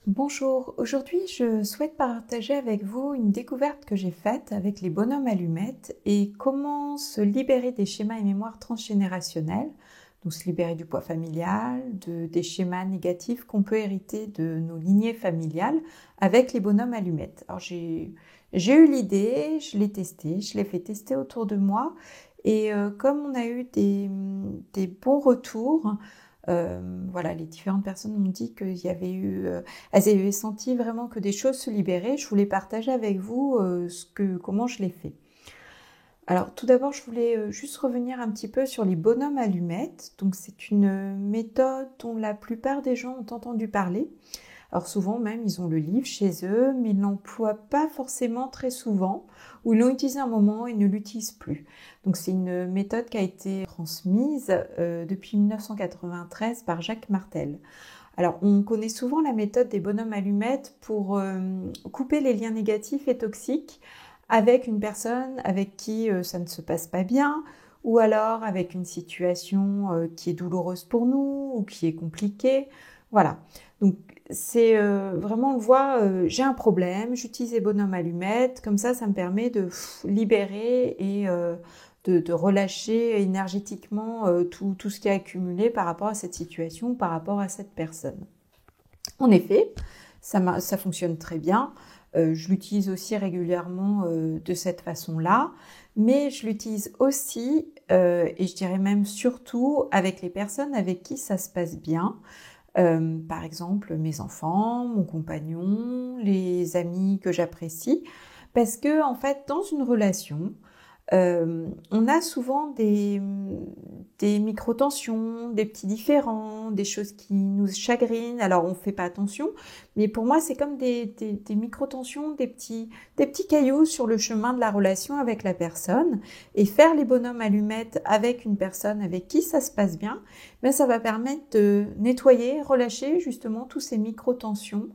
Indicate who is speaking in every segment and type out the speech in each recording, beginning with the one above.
Speaker 1: Bonjour, aujourd'hui je souhaite partager avec vous une découverte que j'ai faite avec les bonhommes allumettes et comment se libérer des schémas et mémoires transgénérationnels, donc se libérer du poids familial, des schémas négatifs qu'on peut hériter de nos lignées familiales avec les bonhommes allumettes. Alors j'ai eu l'idée, je l'ai testé, je l'ai fait tester autour de moi et comme on a eu des bons retours, voilà, les différentes personnes m'ont dit qu'il y avait eu, elles avaient senti vraiment que des choses se libéraient. Je voulais partager avec vous comment je l'ai fait. Alors tout d'abord, je voulais juste revenir un petit peu sur les bonhommes allumettes. Donc c'est une méthode dont la plupart des gens ont entendu parler. Alors souvent même, ils ont le livre chez eux, mais ils ne l'emploient pas forcément très souvent, ou ils l'ont utilisé un moment et ne l'utilisent plus. Donc c'est une méthode qui a été transmise depuis 1993 par Jacques Martel. Alors on connaît souvent la méthode des bonhommes allumettes pour couper les liens négatifs et toxiques avec une personne avec qui ça ne se passe pas bien, ou alors avec une situation qui est douloureuse pour nous, ou qui est compliquée. Voilà. Donc c'est vraiment, on le voit, j'ai un problème, j'utilise les bonhommes allumettes, comme ça me permet de libérer et de relâcher énergétiquement tout ce qui est accumulé par rapport à cette situation, par rapport à cette personne. En effet, ça fonctionne très bien. Je l'utilise aussi régulièrement de cette façon-là, mais je l'utilise aussi, et je dirais même surtout, avec les personnes avec qui ça se passe bien. Par exemple, mes enfants, mon compagnon, les amis que j'apprécie. Parce que, en fait, dans une relation, on a souvent des micro-tensions, des petits différends, des choses qui nous chagrinent. Alors, on ne fait pas attention, mais pour moi, c'est comme des micro-tensions, des petits cailloux sur le chemin de la relation avec la personne. Et faire les bonhommes allumettes avec une personne avec qui ça se passe bien, ben, ça va permettre de nettoyer, relâcher justement tous ces micro-tensions,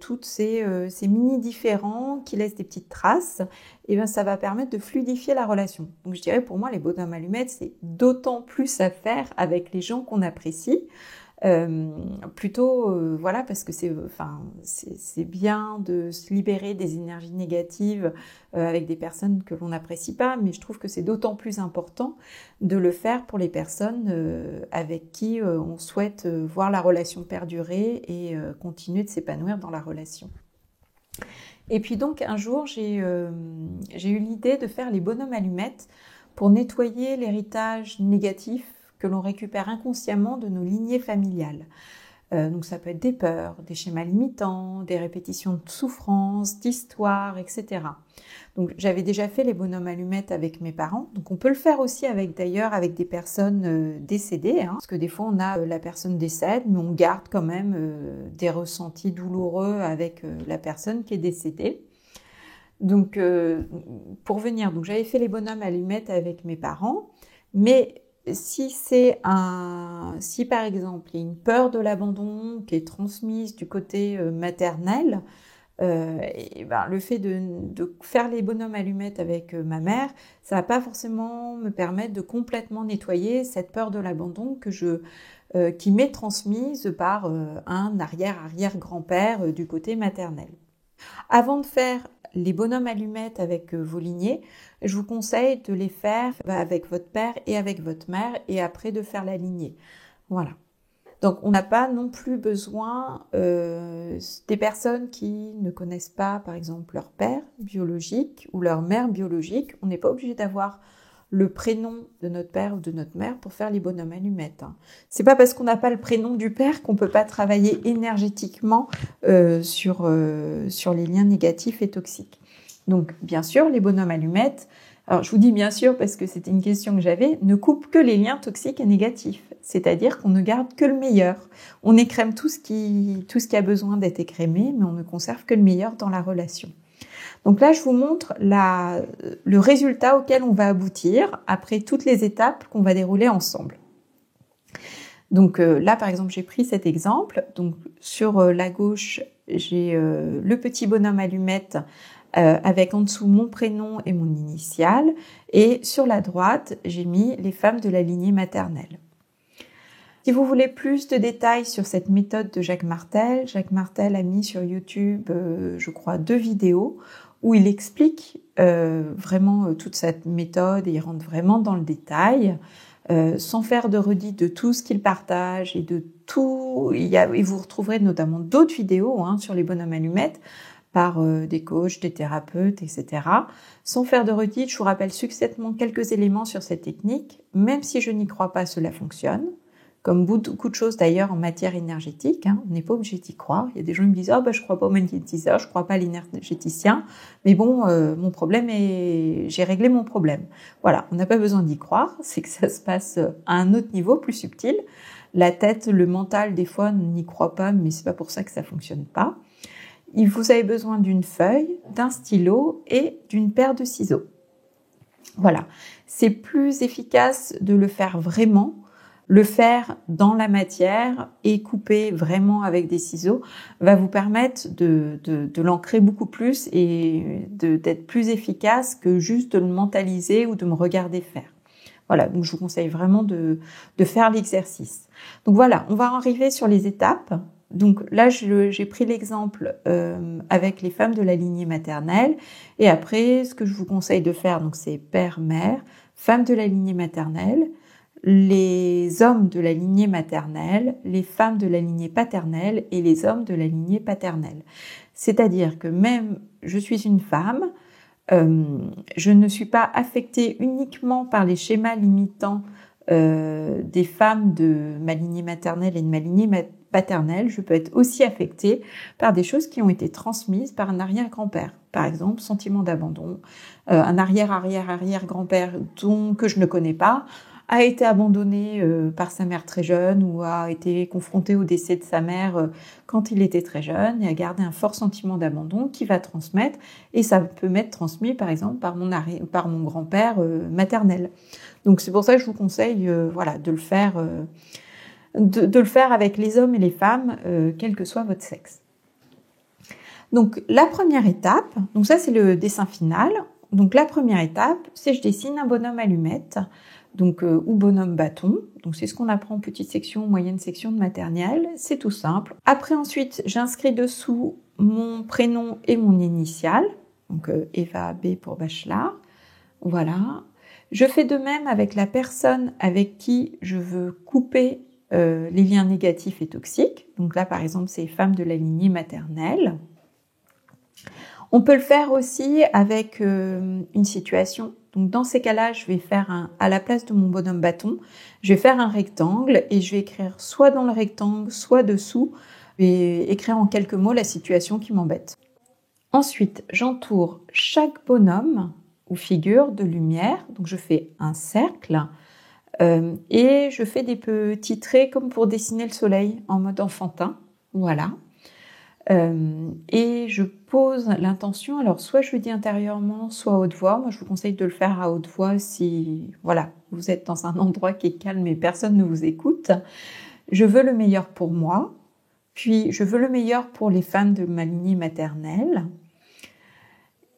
Speaker 1: toutes ces mini-différends qui laissent des petites traces. Et ben ça va permettre de fluidifier la relation. Donc je dirais pour moi les bonhommes allumettes, c'est d'autant plus à faire avec les gens qu'on apprécie. Plutôt voilà, parce que c'est bien de se libérer des énergies négatives avec des personnes que l'on n'apprécie pas, mais je trouve que c'est d'autant plus important de le faire pour les personnes avec qui on souhaite voir la relation perdurer et continuer de s'épanouir dans la relation. Et puis donc un jour, j'ai eu l'idée de faire les bonhommes allumettes pour nettoyer l'héritage négatif que l'on récupère inconsciemment de nos lignées familiales. Donc ça peut être des peurs, des schémas limitants, des répétitions de souffrances, d'histoires, etc. Donc j'avais déjà fait les bonhommes allumettes avec mes parents, donc on peut le faire aussi avec des personnes décédées, hein, parce que des fois on a la personne décède, mais on garde quand même des ressentis douloureux avec la personne qui est décédée. Donc pour venir, donc j'avais fait les bonhommes allumettes avec mes parents, mais si par exemple il y a une peur de l'abandon qui est transmise du côté maternel, et ben, le fait de faire les bonhommes allumettes avec ma mère, ça va pas forcément me permettre de complètement nettoyer cette peur de l'abandon qui m'est transmise par un arrière-arrière-grand-père du côté maternel. Avant de faire les bonhommes allumettes avec vos lignées, je vous conseille de les faire avec votre père et avec votre mère et après de faire la lignée. Voilà. Donc on n'a pas non plus besoin des personnes qui ne connaissent pas par exemple leur père biologique ou leur mère biologique. On n'est pas obligé d'avoir le prénom de notre père ou de notre mère pour faire les bonhommes allumettes. C'est pas parce qu'on n'a pas le prénom du père qu'on peut pas travailler énergétiquement sur les liens négatifs et toxiques. Donc bien sûr les bonhommes allumettes, alors je vous dis bien sûr parce que c'était une question que j'avais, ne coupent que les liens toxiques et négatifs. C'est-à-dire qu'on ne garde que le meilleur. On écrème tout ce qui a besoin d'être écrémé, mais on ne conserve que le meilleur dans la relation. Donc là, je vous montre le résultat auquel on va aboutir après toutes les étapes qu'on va dérouler ensemble. Donc là, par exemple, j'ai pris cet exemple. Donc sur la gauche, j'ai le petit bonhomme allumette avec en dessous mon prénom et mon initiale. Et sur la droite, j'ai mis les femmes de la lignée maternelle. Si vous voulez plus de détails sur cette méthode de Jacques Martel a mis sur YouTube, je crois, 2 vidéos où il explique vraiment toute cette méthode et il rentre vraiment dans le détail, sans faire de redite de tout ce qu'il partage et de tout. Et vous retrouverez notamment d'autres vidéos sur les bonhommes allumettes par des coachs, des thérapeutes, etc. Sans faire de redite, je vous rappelle succinctement quelques éléments sur cette technique. Même si je n'y crois pas, cela fonctionne. Comme beaucoup de choses d'ailleurs en matière énergétique, on n'est pas obligé d'y croire. Il y a des gens qui me disent « je crois pas au magnétiseur, je crois pas à l'énergéticien, mais bon, mon problème est... j'ai réglé mon problème. » Voilà, on n'a pas besoin d'y croire, c'est que ça se passe à un autre niveau, plus subtil. La tête, le mental, des fois, n'y croit pas, mais c'est pas pour ça que ça fonctionne pas. Vous avez besoin d'une feuille, d'un stylo et d'une paire de ciseaux. Voilà, c'est plus efficace de le faire vraiment. Le faire dans la matière et couper vraiment avec des ciseaux va vous permettre de l'ancrer beaucoup plus et d'être plus efficace que juste de le mentaliser ou de me regarder faire. Voilà, donc je vous conseille vraiment de faire l'exercice. Donc voilà, on va arriver sur les étapes. Donc là, j'ai pris l'exemple avec les femmes de la lignée maternelle. Et après, ce que je vous conseille de faire, donc c'est père, mère, femmes de la lignée maternelle, les hommes de la lignée maternelle, les femmes de la lignée paternelle et les hommes de la lignée paternelle. C'est-à-dire que même je suis une femme, je ne suis pas affectée uniquement par les schémas limitants des femmes de ma lignée maternelle et de ma lignée paternelle. Je peux être aussi affectée par des choses qui ont été transmises par un arrière-grand-père. Par exemple, sentiment d'abandon, un arrière-arrière-arrière-grand-père que je ne connais pas, a été abandonné par sa mère très jeune ou a été confronté au décès de sa mère quand il était très jeune et a gardé un fort sentiment d'abandon qui va transmettre, et ça peut m'être transmis par exemple par mon grand-père maternel. Donc c'est pour ça que je vous conseille de le faire de le faire avec les hommes et les femmes, quel que soit votre sexe. Donc la première étape, donc ça c'est le dessin final. Donc la première étape, c'est je dessine un bonhomme allumette, donc ou bonhomme bâton. Donc c'est ce qu'on apprend en petite section, moyenne section de maternelle. C'est tout simple. Après ensuite, j'inscris dessous mon prénom et mon initiale. Donc Eva B pour Bachelard. Voilà. Je fais de même avec la personne avec qui je veux couper les liens négatifs et toxiques. Donc là, par exemple, c'est femmes de la lignée maternelle. On peut le faire aussi avec une situation. Donc dans ces cas-là, je vais faire à la place de mon bonhomme bâton, je vais faire un rectangle et je vais écrire soit dans le rectangle, soit dessous, et écrire en quelques mots la situation qui m'embête. Ensuite, j'entoure chaque bonhomme ou figure de lumière. Donc je fais un cercle et je fais des petits traits comme pour dessiner le soleil en mode enfantin. Voilà. Et je pose l'intention, alors soit je le dis intérieurement, soit à haute voix. Moi, je vous conseille de le faire à haute voix si vous êtes dans un endroit qui est calme et personne ne vous écoute. Je veux le meilleur pour moi, puis je veux le meilleur pour les femmes de ma lignée maternelle.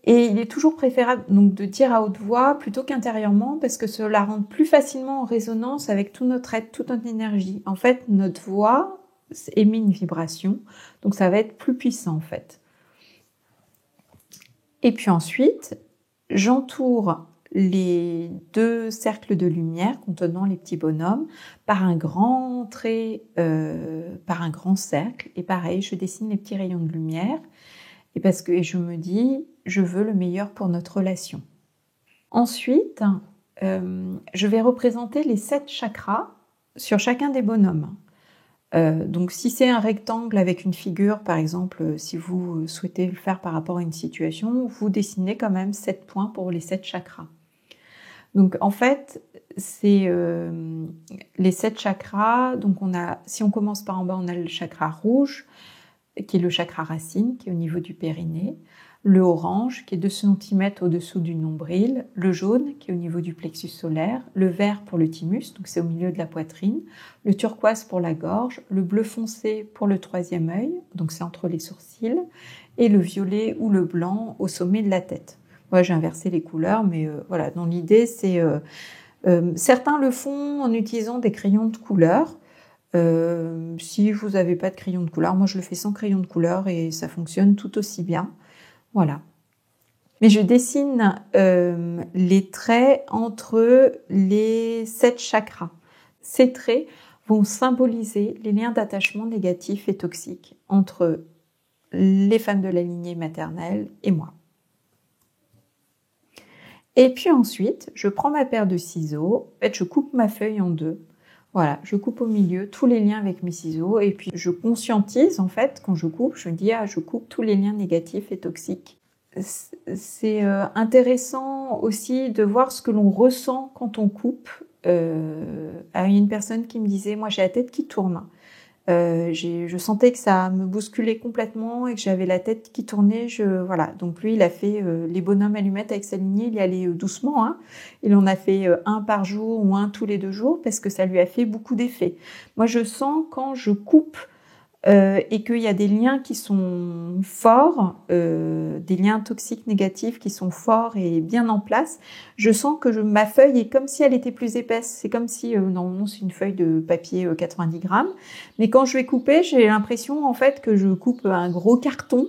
Speaker 1: Et il est toujours préférable donc de dire à haute voix plutôt qu'intérieurement parce que cela rentre plus facilement en résonance avec tout notre être, toute notre énergie. En fait, notre voix émet une vibration, donc ça va être plus puissant en fait. Et puis ensuite, j'entoure les 2 cercles de lumière contenant les petits bonhommes par un grand trait, par un grand cercle. Et pareil, je dessine les petits rayons de lumière et je me dis, je veux le meilleur pour notre relation. Ensuite, je vais représenter les 7 chakras sur chacun des bonhommes. Donc si c'est un rectangle avec une figure, par exemple, si vous souhaitez le faire par rapport à une situation, vous dessinez quand même 7 points pour les 7 chakras. Donc en fait, c'est les 7 chakras. Donc si on commence par en bas, on a le chakra rouge, qui est le chakra racine, qui est au niveau du périnée, le orange, qui est 2 cm au-dessous du nombril, le jaune, qui est au niveau du plexus solaire, le vert pour le thymus, donc c'est au milieu de la poitrine, le turquoise pour la gorge, le bleu foncé pour le 3e œil, donc c'est entre les sourcils, et le violet ou le blanc au sommet de la tête. Moi, j'ai inversé les couleurs, mais voilà, dans l'idée, c'est... certains le font en utilisant des crayons de couleur. Si vous n'avez pas de crayon de couleur, moi je le fais sans crayon de couleur et ça fonctionne tout aussi bien. Voilà. Mais je dessine les traits entre les 7 chakras. Ces traits vont symboliser les liens d'attachement négatifs et toxiques entre les femmes de la lignée maternelle et moi. Et puis ensuite, je prends ma paire de ciseaux, en fait, je coupe ma feuille en deux. Voilà, je coupe au milieu tous les liens avec mes ciseaux et puis je conscientise en fait quand je coupe, je me dis je coupe tous les liens négatifs et toxiques. C'est intéressant aussi de voir ce que l'on ressent quand on coupe. À une personne qui me disait, moi j'ai la tête qui tourne. Je sentais que ça me bousculait complètement et que j'avais la tête qui tournait. Voilà. Donc lui, il a fait les bonhommes allumettes avec sa lignée. Il y allait doucement. Hein. Il en a fait un par jour ou un tous les 2 jours parce que ça lui a fait beaucoup d'effet. Moi, je sens quand je coupe et qu'il y a des liens qui sont forts, des liens toxiques négatifs qui sont forts et bien en place, je sens que ma feuille est comme si elle était plus épaisse. C'est comme si, normalement c'est une feuille de papier 90 grammes, mais quand je vais couper, j'ai l'impression en fait que je coupe un gros carton.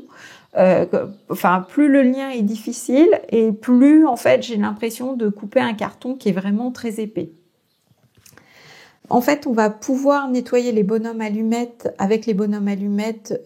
Speaker 1: Enfin, plus le lien est difficile et plus en fait j'ai l'impression de couper un carton qui est vraiment très épais. En fait, on va pouvoir nettoyer les bonhommes allumettes avec les bonhommes allumettes,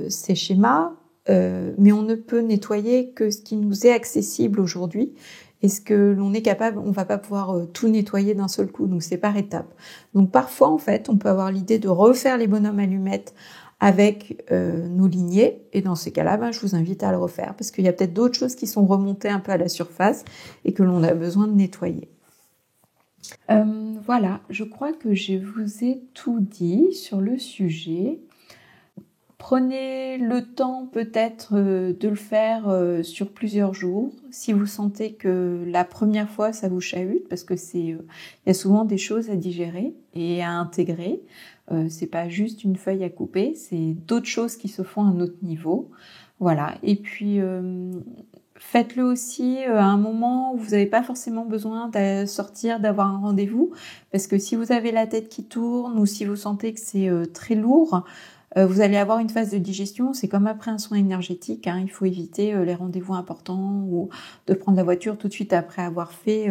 Speaker 1: ces schémas, mais on ne peut nettoyer que ce qui nous est accessible aujourd'hui. Et ce que l'on est capable, on va pas pouvoir tout nettoyer d'un seul coup, donc c'est par étapes. Donc parfois, en fait, on peut avoir l'idée de refaire les bonhommes allumettes avec nos lignées, et dans ces cas-là, je vous invite à le refaire, parce qu'il y a peut-être d'autres choses qui sont remontées un peu à la surface et que l'on a besoin de nettoyer. Voilà, je crois que je vous ai tout dit sur le sujet. Prenez le temps peut-être de le faire sur plusieurs jours. Si vous sentez que la première fois ça vous chahute, parce que il y a souvent des choses à digérer et à intégrer. C'est pas juste une feuille à couper, c'est d'autres choses qui se font à un autre niveau. Voilà. Et puis faites-le aussi à un moment où vous n'avez pas forcément besoin de sortir, d'avoir un rendez-vous, parce que si vous avez la tête qui tourne ou si vous sentez que c'est très lourd, vous allez avoir une phase de digestion. C'est comme après un soin énergétique, hein, il faut éviter les rendez-vous importants ou de prendre la voiture tout de suite après avoir fait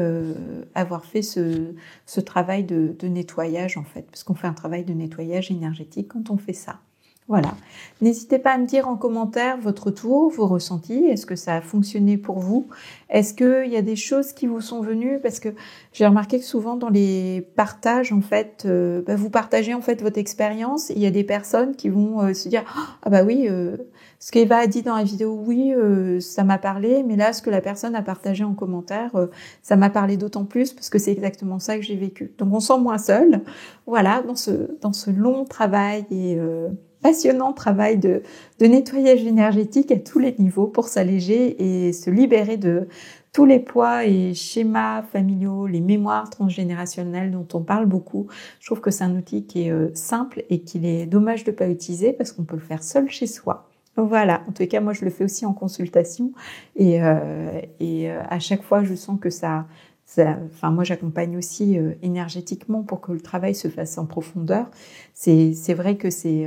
Speaker 1: ce travail de nettoyage en fait, parce qu'on fait un travail de nettoyage énergétique quand on fait ça. Voilà. N'hésitez pas à me dire en commentaire votre retour, vos ressentis. Est-ce que ça a fonctionné pour vous? Est-ce qu'il y a des choses qui vous sont venues? Parce que j'ai remarqué que souvent dans les partages, en fait, vous partagez en fait votre expérience. Et il y a des personnes qui vont se dire ah bah oui, ce qu'Eva a dit dans la vidéo, oui, ça m'a parlé. Mais là, ce que la personne a partagé en commentaire, ça m'a parlé d'autant plus parce que c'est exactement ça que j'ai vécu. Donc on se sent moins seul. Voilà, dans ce long travail et passionnant travail de nettoyage énergétique à tous les niveaux pour s'alléger et se libérer de tous les poids et schémas familiaux, les mémoires transgénérationnelles dont on parle beaucoup. Je trouve que c'est un outil qui est simple et qu'il est dommage de ne pas utiliser parce qu'on peut le faire seul chez soi. Voilà, en tout cas, moi je le fais aussi en consultation et à chaque fois je sens que moi j'accompagne aussi énergétiquement pour que le travail se fasse en profondeur. C'est vrai que c'est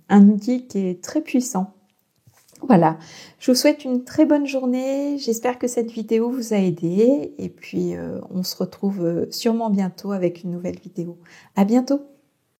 Speaker 1: un outil qui est très puissant. Voilà, je vous souhaite une très bonne journée. J'espère que cette vidéo vous a aidé et puis on se retrouve sûrement bientôt avec une nouvelle vidéo. À bientôt.